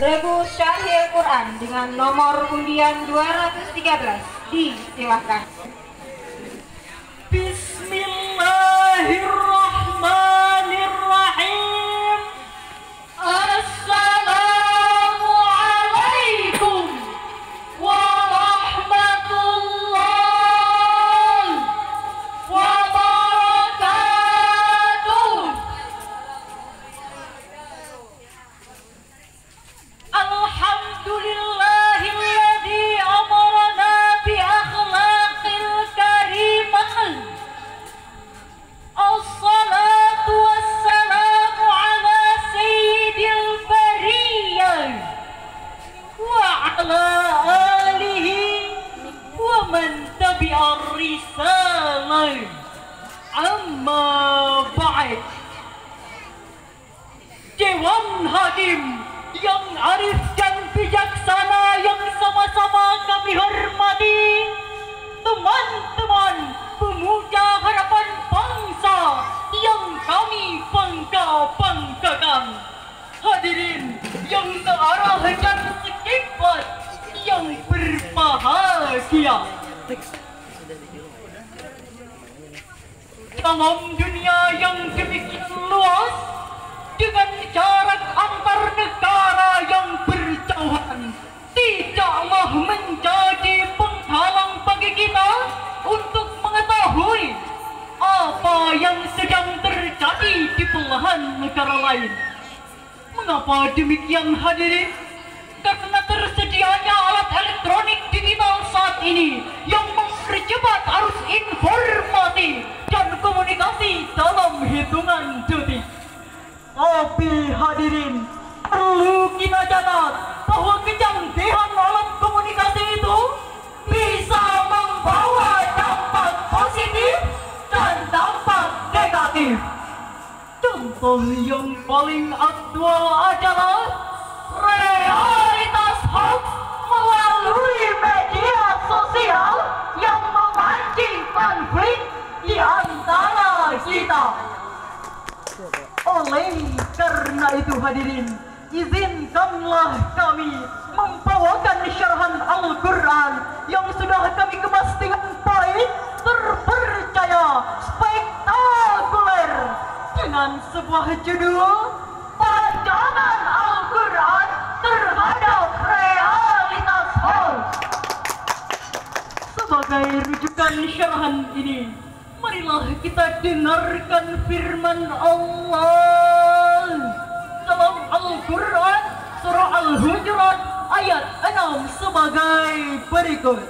Regu Syahir Quran dengan nomor undian 213 disilakan. Bismillahirrahmanirrahim. Assalamualaikum warahmatullahi wabarakatuh. Alhamdulillahilladzi amarna bi akhlaqil karimah. Assalatu wassalamu ala sayyidil bariyah wa ala alihi wa man tabi'ar risalah. Amma ba'd. Dewan Hakim yang arif dan bijaksana yang sama-sama kami hormati, teman-teman pemuda harapan bangsa yang kami bangga-banggakan, hadirin yang searah dan sekiblat yang berbahagia. Dalam dunia yang demikian luas, dengan jarak antar negara yang berjauhan, tidaklah menjadi penghalang bagi kita untuk mengetahui apa yang sedang terjadi di belahan negara lain. Mengapa demikian, hadirin? Karena tersedianya alat elektronik digital saat ini yang mempercepat arus informasi dan komunikasi dalam hitungan detik. Tapi hadirin, perlu kita catat bahwa kecanggihan alat komunikasi itu bisa membawa dampak positif dan dampak negatif. Contoh yang paling aktual adalah realitas hoax melalui media sosial yang memancing konflik di antara kita. Oleh karena itu, hadirin, izinkanlah kami membawakan syarahan Al-Quran yang sudah kami kemas dengan baik, terpercaya, spektakuler, dengan sebuah judul Pandangan Al-Quran terhadap realitas hoax. Sebagai rujukan syarahan ini, marilah kita dengarkan firman Allah dalam Al-Quran surah Al-Hujurat ayat 6 sebagai berikut.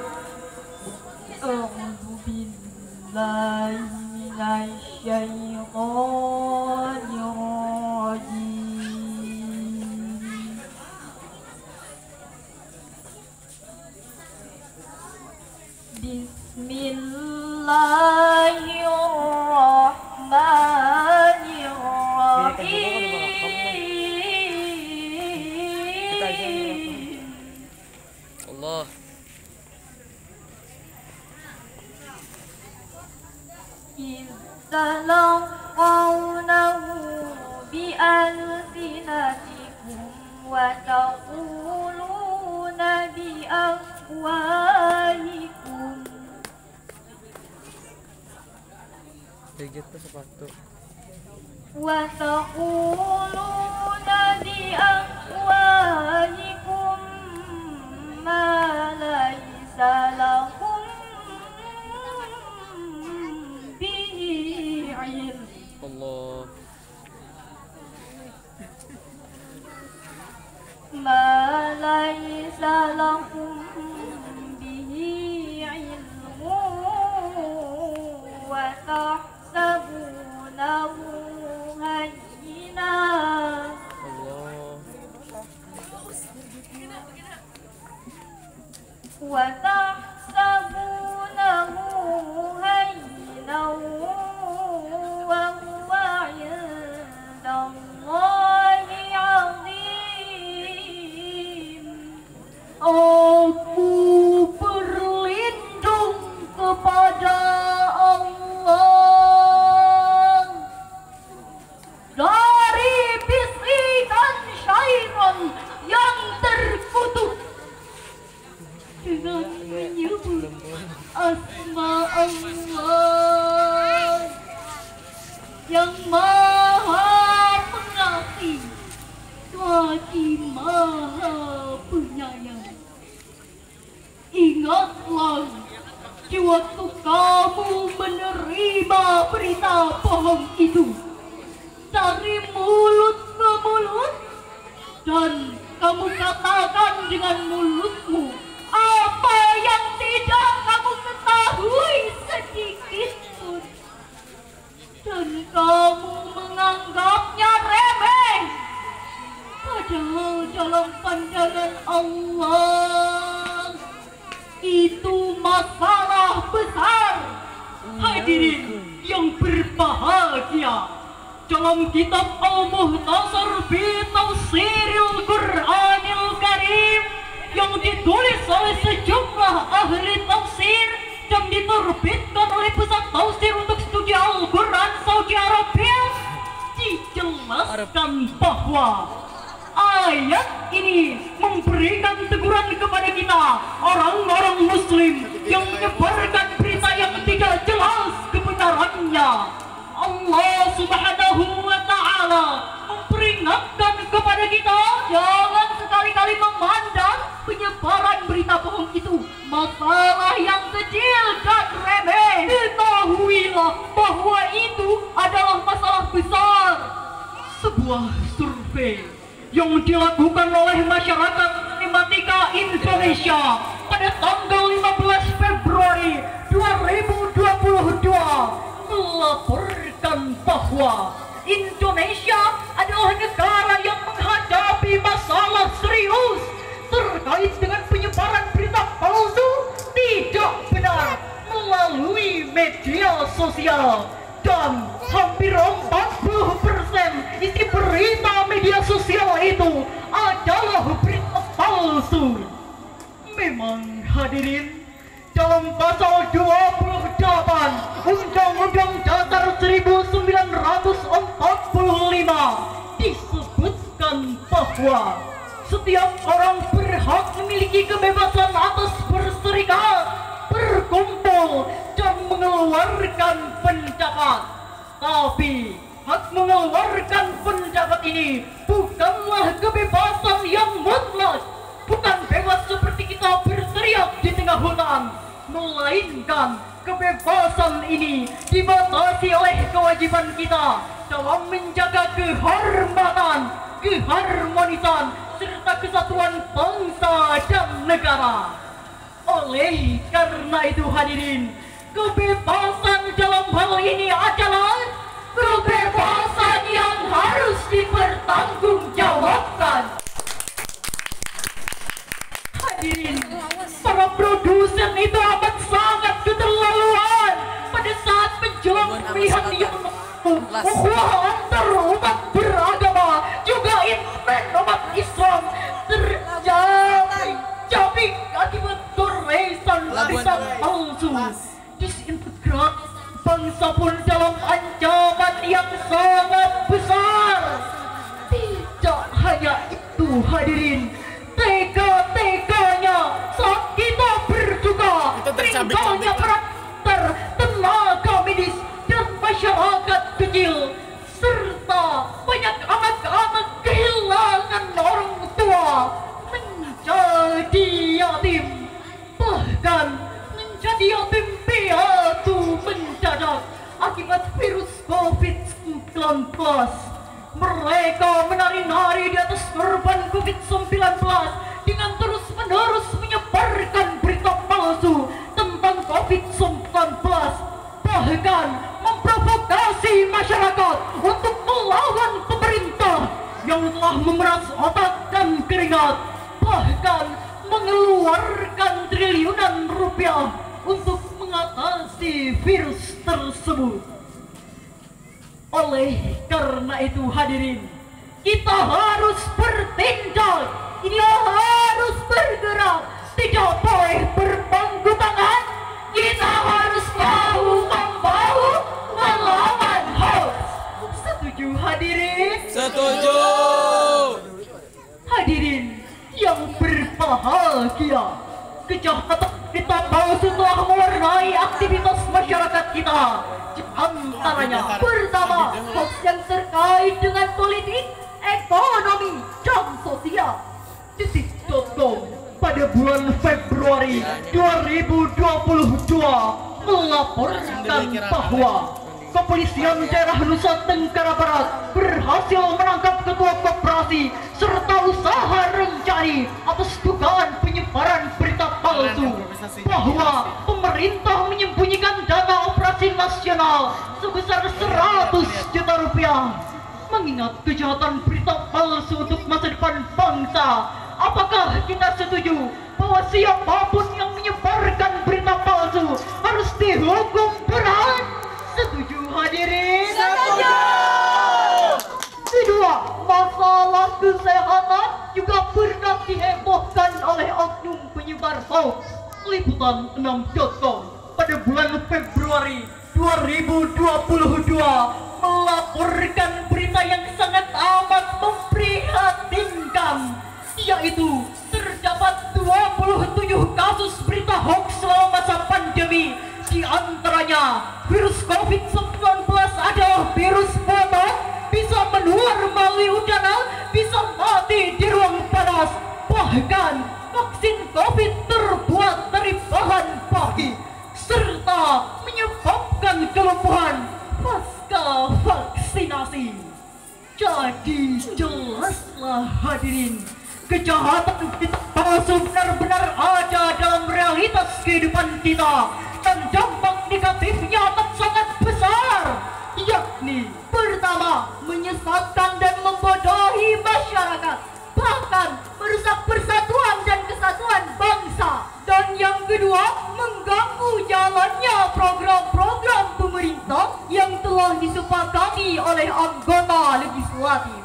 A'udzu billahi minasyaitonir rajim. Bismillahirrahmanirrahim. Allah. Iztalaqawnahu bi'alsinatikum wa taquluna bi'afwahikum. Digit tuh sepatu. Wa taquluna bi'afwahikum ma laysa lakum bihi ilm. Allah. Ma laysa lakum bihi ilmun wa tahsabunahu hayyina Allah. wa yang maha pengasih lagi maha penyayang. Ingatlah di waktu kamu menerima berita bohong itu dari mulut ke mulut, dan kamu katakan dengan mulutmu apa yang tidak kamu ketahui sedikit pun, dan kamu menganggapnya remeh, padahal dalam pandangan Allah itu masalah besar. Hadirin yang berbahagia, dalam kitab Al-Muhtasar fi Tafsiril Qur'anil Karim yang ditulis oleh sejumlah ahli tafsir dan diterbitkan oleh Pusat Tafsir untuk Studi Al-Quran Saudi Arabia, dijelaskan bahwa ayat ini memberikan teguran kepada kita, orang-orang muslim yang menyebarkan berita yang tidak jelas kebenarannya. Allah Subhanahu wa ta'ala memperingatkan kepada kita, jangan sekali-kali memandang penyebaran berita bohong itu masalah yang kecil dan remeh. Ketahuilah bahwa itu adalah masalah besar. Sebuah survei yang dilakukan oleh masyarakat matematika Indonesia pada tanggal 15 Februari 2022 melaporkan bahwa Indonesia adalah negara yang menghadapi masalah serius terkait dengan penyebaran berita palsu tidak benar melalui media sosial, dan hampir 40% isi berita media sosial itu adalah berita palsu. Memang hadirin, dalam pasal 28 Undang-Undang Dasar 1945 disebutkan bahwa setiap orang berhak memiliki kebebasan atas berserikat, berkumpul, dan mengeluarkan pendapat. Tapi hak mengeluarkan pendapat ini bukanlah kebebasan yang mutlak, bukan bebas seperti kita berteriak di tengah hutan, melainkan kebebasan ini dibatasi oleh kewajiban kita dalam menjaga kehormatan, keharmonisan, serta kesatuan bangsa dan negara. Oleh karena itu hadirin, kebebasan dalam hal ini adalah kebebasan yang harus dipertanggungjawabkan. Hadirin, para produsen itu amat sangat keterlaluan pada saat menjelang pemilihan yang ukhuwah antar umat beragama, juga invent umat Islam terjadi akibat goresan berita palsu. Disintegrasi bangsa pun dalam ancaman yang sangat besar. Tidak hanya itu hadirin, tega-teganya saat kita berduka meninggalnya karakter tenaga medis dan masyarakat kecil, serta banyak anak-anak kehilangan orang tua, menjadi yatim, bahkan menjadi yatim piatu mendadak akibat virus COVID-19. Mereka menari-nari di atas korban COVID-19 dengan terus-menerus menyebarkan berita palsu tentang COVID-19, bahkan memprovokasi masyarakat untuk melawan pemerintah yang telah memeras otak dan keringat, bahkan mengeluarkan triliunan rupiah untuk mengatasi virus tersebut. Oleh karena itu hadirin, kita harus bertindak, ini harus bergerak, tidak boleh berpangku tangan. Kita harus bahu-membahu melawan hoax. Setuju hadirin? Setuju. Hadirin yang berbahagia, kejahatan berita palsu telah mewarnai aktivitas masyarakat kita. Di antaranya, pertama, yang terkait dengan politik, ekonomi, dan sosial. Detik.com pada bulan Februari 2022 melaporkan bahwa Kepolisian Daerah Nusa Tenggara Barat berhasil menangkap ketua koperasi serta usaha rencani atas dugaan penyebaran berita palsu bahwa pemerintah menyembunyikan dana operasi nasional sebesar 100 juta rupiah. Mengingat kejahatan berita palsu untuk masa depan bangsa, apakah kita setuju bahwa siapapun yang menyebarkan berita palsu harus dihukum berat? Setuju hadirin? Setuju. Kedua, masalah kesehatan juga pernah dihebohkan oleh oknum penyebar hoax. Liputan 6.com pada bulan Februari 2022 melaporkan berita yang sangat amat memprihatinkan, yaitu terdapat 27 kasus berita hoax selama masa pandemi. Di antaranya virus COVID-19 adalah virus batuk, bisa menular melalui udara, bisa mati di ruang panas. Bahkan vaksin COVID terbuat dari bahan baku serta menyebabkan kelumpuhan pasca vaksinasi. Jadi jelaslah hadirin, kejahatan berita palsu benar-benar ada dalam realitas kehidupan kita, dan dampak negatifnya akan sangat besar, yakni pertama, menyesatkan dan membodohi masyarakat, bahkan merusak persatuan dan kesatuan bangsa. Dan yang kedua, mengganggu jalannya program-program pemerintah yang telah disepakati oleh anggota legislatif.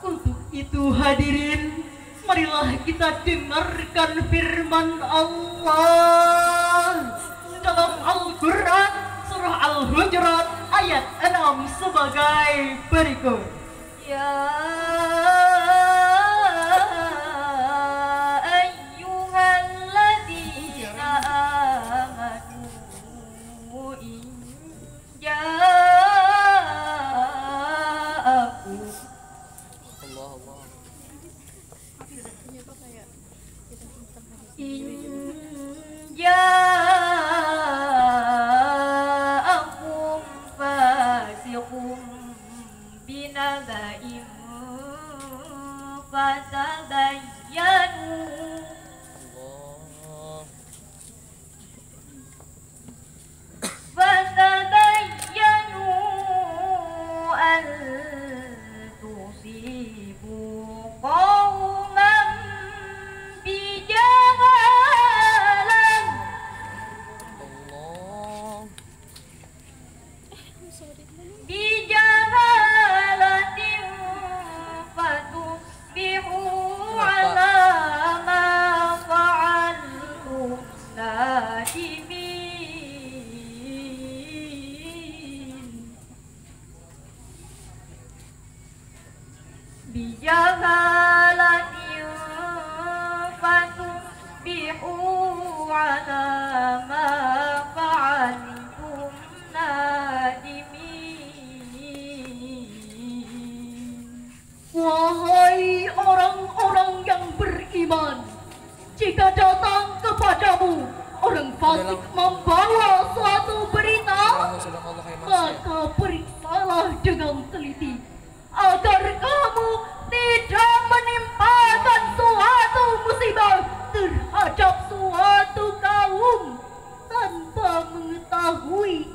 Untuk itu hadirin, marilah kita dengarkan firman Allah dalam Al-Quran surah Al-Hujurat ayat 6 sebagai berikut. Ya ayyuhalladzina amanu in ja'akum ja'akum fasiqun binaba'in fatabayyanu an tusibu qauman bijahalah bijahalatin fatusbihu ala ma fa'altum nadimin. Bijahalatin fatusbihu ala ma fa'altum nadimin. Wahai orang-orang yang beriman, jika datang kepadamu orang fasik membawa suatu berita, maka periksalah dengan teliti agar kamu tidak menimpakan suatu musibah terhadap suatu kaum tanpa mengetahui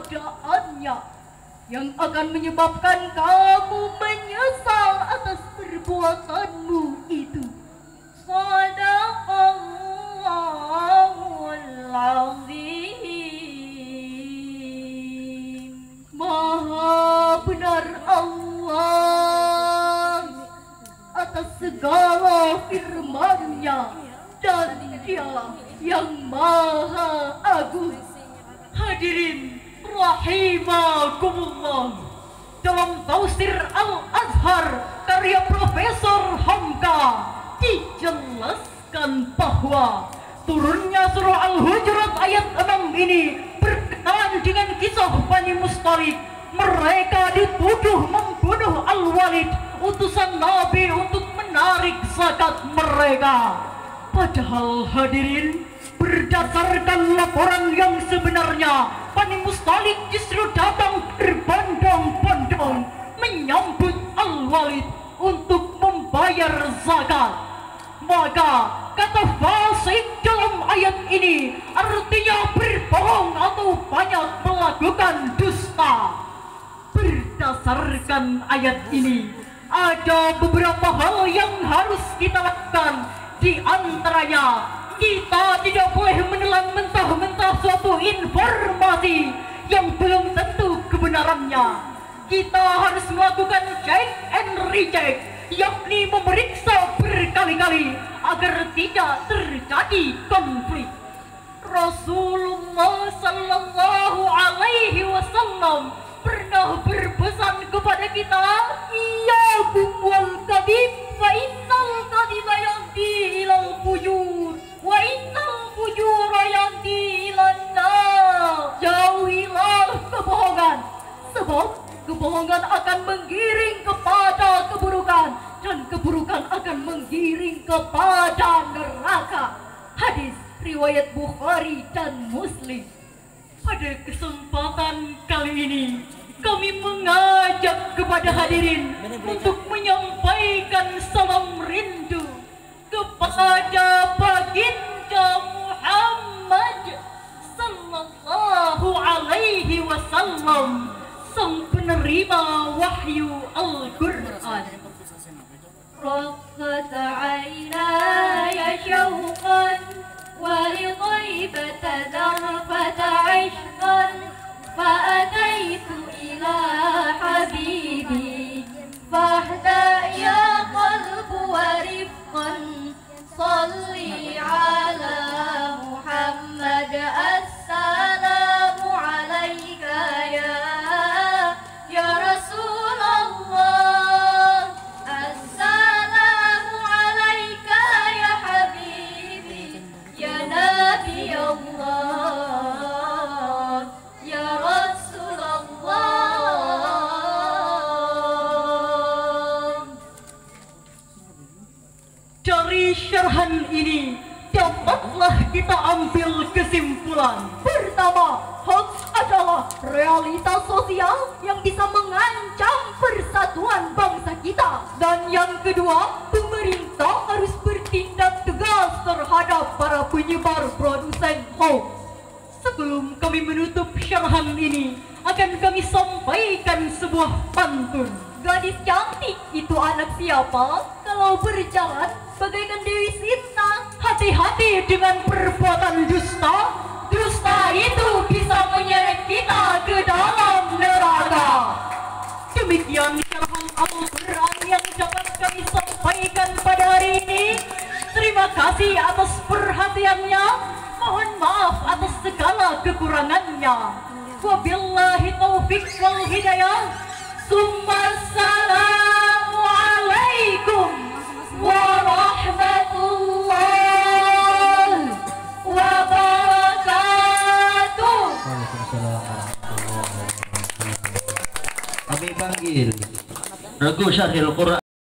keadaannya, yang akan menyebabkan kamu menyesal atas perbuatanmu itu. Shadaqallahul azim. Maha benar Allah atas segala firman-Nya, dan Dialah yang Maha Agung. Hadirin rahimakumullah, dalam Tafsir Al-Azhar karya Profesor Hamka dijelaskan bahwa turunnya surah Al-Hujurat ayat 6 ini berkenaan dengan kisah Bani Mustalik, mereka dituduh membunuh Al-Walid, utusan Nabi, untuk menarik zakat mereka. Padahal hadirin, berdasarkan laporan yang sebenarnya, Bani Mustalik justru datang berbondong-bondong menyambut Al-Walid untuk membayar zakat. Maka kata fasik dalam ayat ini artinya berbohong atau banyak melakukan dusta. Berdasarkan ayat ini, ada beberapa hal yang harus kita lakukan. Di antaranya, kita tidak boleh menelan mentah-mentah suatu informasi yang belum tentu kebenarannya. Kita harus melakukan check and recheck, yakni memeriksa berkali-kali agar tidak terjadi konflik. Rasulullah sallallahu alaihi wasallam pernah berpesan kepada kita, iyyakum wal kadhib fa innal kadhiba yahdi ilal fujur wa innal fujura yahdi ilan nar. Jauhilah kebohongan, sebab kebohongan akan menggiring kepada keburukan, dan keburukan akan menggiring kepada neraka. Hadis riwayat Bukhari dan Muslim. Pada kesempatan kali ini, kami mengajak kepada hadirin untuk menyampaikan salam rindu kepada baginda Muhammad sallallahu alaihi wasallam, sang penerima wahyu Al-Quran. رقت عيناي شوقا ولطيبة ذرفة عشقا فأتيت إلى حبيبي فاهدأ يا قلب ورفقا صلي على محمد السلام عليك يا رسول الله السلام عليك يا حبيبي يا نبي الله يا رسول الله. Dari syarhan ini dapatlah kita ambil kesimpulan. Pertama, hoax adalah realitas sosial yang bisa mengancam persatuan bangsa kita. Dan yang kedua, pemerintah harus bertindak tegas terhadap para penyebar produsen hoax. Sebelum kami menutup syarhan ini, akan kami sampaikan sebuah pantun. Gadis cantik itu anak siapa? Kalau berjalan bagaikan Dewi Sinta. Hati-hati dengan perbuatan dusta. Dusta itu bisa menyeret kita ke dalam neraka. Demikian syarhan Al-Quran yang dapat kami sampaikan pada hari ini. Terima kasih atas perhatiannya. Mohon maaf atas segala kekurangannya. Wabillahi taufiq wal hidayah. Assalamualaikum warahmatullahi wabarakatuh. Waalaikumsalam warahmatullahi wabarakatuh. Kami panggil Regu Syarhil Quran.